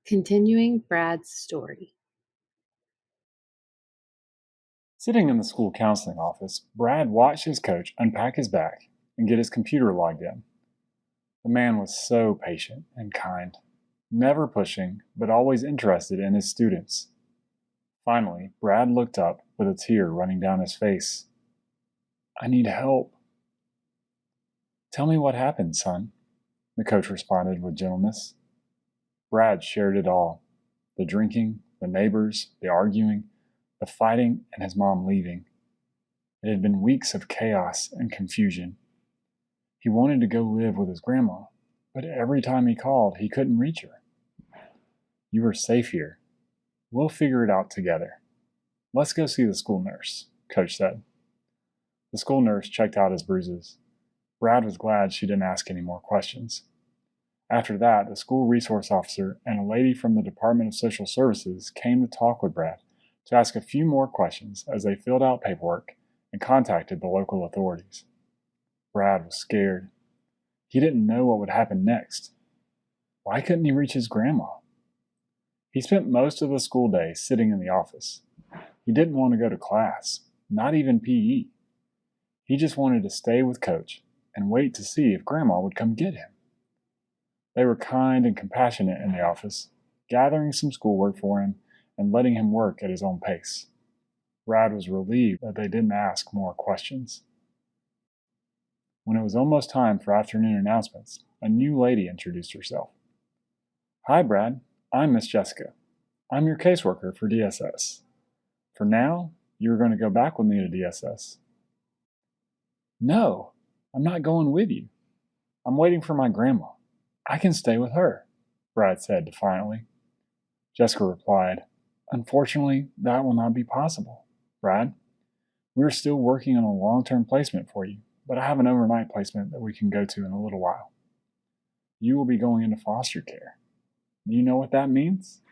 Continuing Brad's story. Sitting in the school counseling office, Brad watched his coach unpack his bag and get his computer logged in. The man was so patient and kind, never pushing, but always interested in his students. Finally, Brad looked up with a tear running down his face. "I need help." "Tell me what happened, son," the coach responded with gentleness. Brad shared it all: the drinking, the neighbors, the arguing, the fighting, and his mom leaving. It had been weeks of chaos and confusion. He wanted to go live with his grandma, but every time he called, he couldn't reach her. "You are safe here. We'll figure it out together. Let's go see the school nurse," Coach said. The school nurse checked out his bruises. Brad was glad she didn't ask any more questions. After that, the school resource officer and a lady from the Department of Social Services came to talk with Brad to ask a few more questions as they filled out paperwork and contacted the local authorities. Brad was scared. He didn't know what would happen next. Why couldn't he reach his grandma? He spent most of the school day sitting in the office. He didn't want to go to class, not even PE. He just wanted to stay with Coach and wait to see if Grandma would come get him. They were kind and compassionate in the office, gathering some schoolwork for him and letting him work at his own pace. Brad was relieved that they didn't ask more questions. When it was almost time for afternoon announcements, a new lady introduced herself. "Hi, Brad. I'm Miss Jessica. I'm your caseworker for DSS. For now, you're going to go back with me to DSS." "No, I'm not going with you. I'm waiting for my grandma. I can stay with her," Brad said defiantly. Jessica replied, "Unfortunately, that will not be possible, Brad. We're still working on a long-term placement for you, but I have an overnight placement that we can go to in a little while. You will be going into foster care. Do you know what that means?"